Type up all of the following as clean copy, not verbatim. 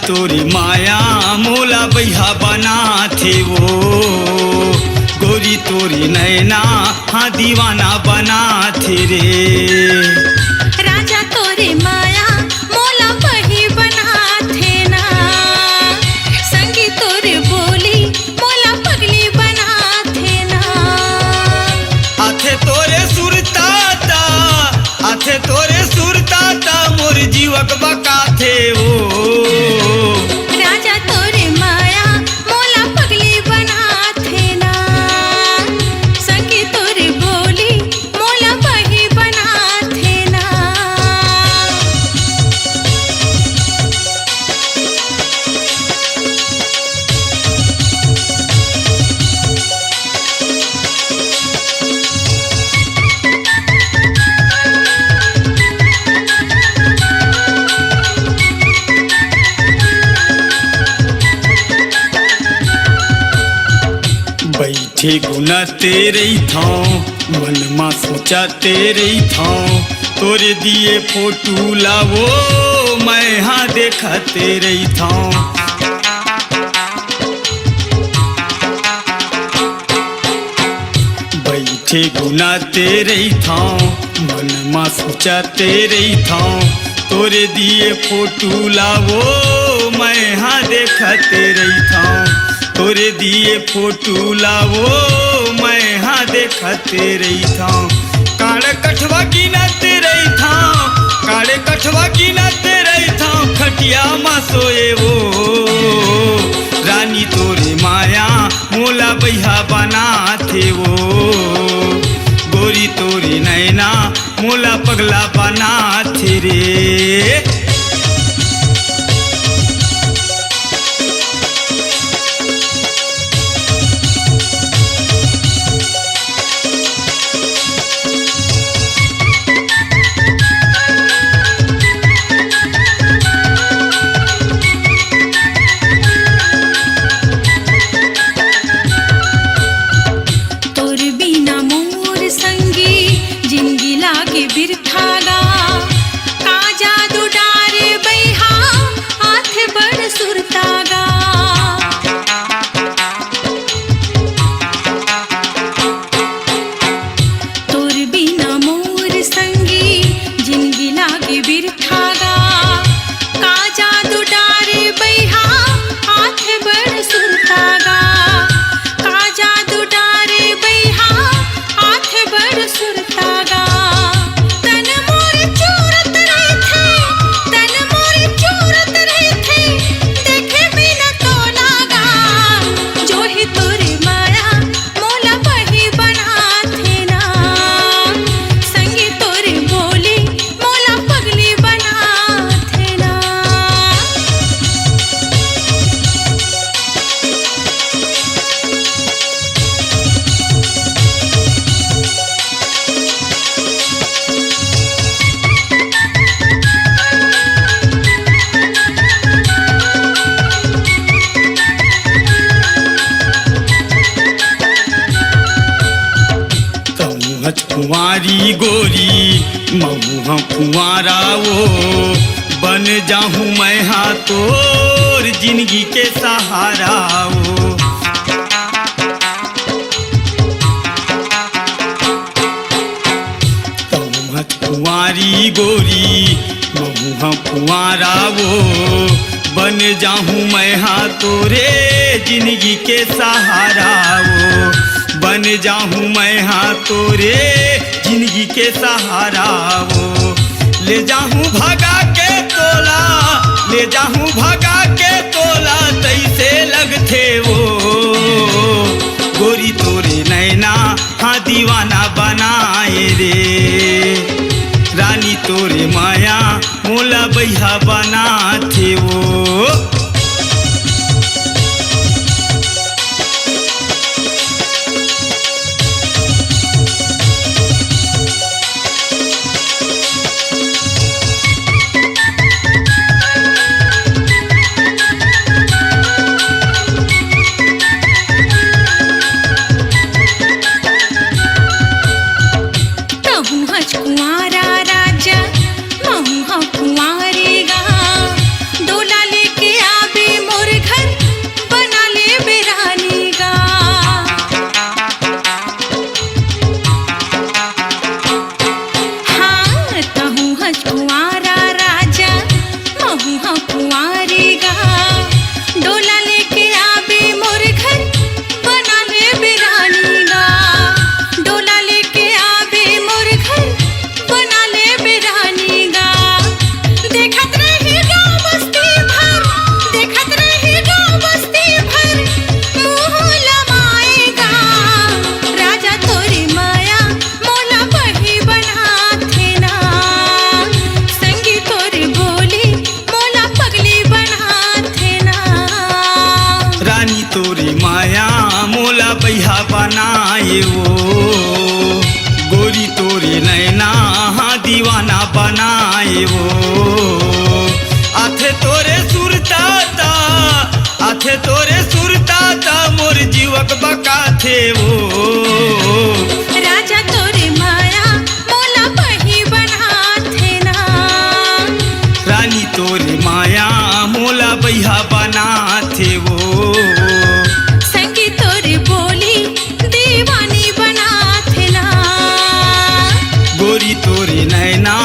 तोरी माया मोला बैहा बना थे वो, गोरी तोरी नैना हाँ दीवाना बना थे रे। राजा तोरे माया मोला बही बना थे ना, संगी तोरे बोली मोला पगली बना थे ना। आथे तोरे सुरताता, आथे तोरे सुरताता मोर जीवक बका थे वो, राजा तोरे माया मोला पगली बना थे ना, संगी तोरे बोली मोला बही बना थे ना। बैठे गुना तेरे था मन मा सोचा तेरे था, तोरे दिए फोटो लावो मैं हाँ देखा तेरे था। बैठे गुना तेरे था मन मा सोचा तेरे था, तोरे दिए फोटो लावो मैं हाँ देखा तेरे था, तोरे दिए फोटो लावो मैं हाँ देखा तेरे था। काले कठवा गिना तेरे था, काले कठवा गिना तेरे था, खटिया मा सोए वो, रानी तोरे माया मोला बैहा बना थे वो, गोरी तोरी नैना मोला पगला बना थे रे। बिरथागा का जादू डारे बैहा हाथ बड़ सुरतागा। तोर बिना मोर संगी जिंदगी लागे बिरथागा, का जादू डारे बैहा हाथ बड़ सुरतागा, का जादू डारे बैहा हाथ बड़ सुरतागा। कुंवारी गोरी मऊहा कुंवारा वो, बन जाहूँ मैं हाँ तोर जिंदगी के सहारा वो। कुंवारी गोरी मऊहा कुंवारा वो, बन जाहूँ मैं हाँ तोरे जिंदगी के सहारा वो, बन जाहूँ मैं हाँ तोरे जिंदगी के सहारा वो। ले जाहूँ भगा के तोला, ले जाहूँ भगा के तोला, तैसे लगथे वो, गोरी तोरे नैना हाँ दीवाना बनाए रे, रानी तोरे माया मोला बैहा बना थे वो। कुंवारा राजा महू कुंवारेगा। थे तोरे सुरता ता मोर जीवक बका थे वो राजा तोरे माया मोला बही बना थे ना रानी तोरे माया मोला बैहा बना थे वो संगी तोरे बोली दीवानी बना थे ना गोरी तोरे नैना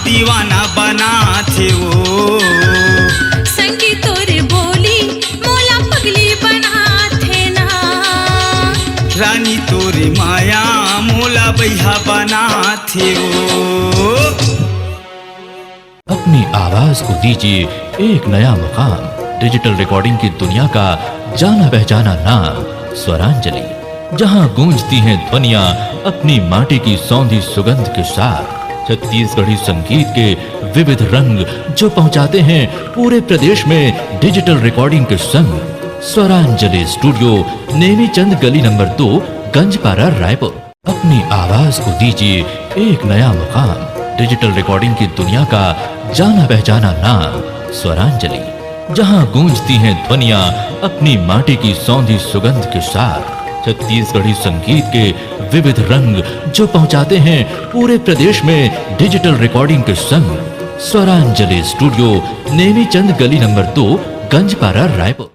दीवाना बना थे वो संगी तोरे बोली मोला पगली बना थे ना रानी तोरे माया मोला बैहा बना थे वो अपनी आवाज को दीजिए एक नया मुकाम। डिजिटल रिकॉर्डिंग की दुनिया का जाना पहचाना नाम स्वरांजलि, जहां गूंजती हैं ध्वनियां अपनी माटी की सौंधी सुगंध के साथ। छत्तीसगढ़ी संगीत के विविध रंग जो पहुंचाते हैं पूरे प्रदेश में डिजिटल रिकॉर्डिंग के संग। स्वरांजलि स्टूडियो नेमीचंद गली नंबर 2 गंजपारा रायपुर। अपनी आवाज को दीजिए एक नया मुकाम। डिजिटल रिकॉर्डिंग की दुनिया का जाना पहचाना नाम स्वरांजलि, जहां गूंजती हैं ध्वनियां अपनी माटी की सौंधी सुगंध के साथ। छत्तीसगढ़ी संगीत के विविध रंग जो पहुंचाते हैं पूरे प्रदेश में डिजिटल रिकॉर्डिंग के संग। स्वरांजलि स्टूडियो नेमीचंद गली नंबर 2 गंजपारा रायपुर।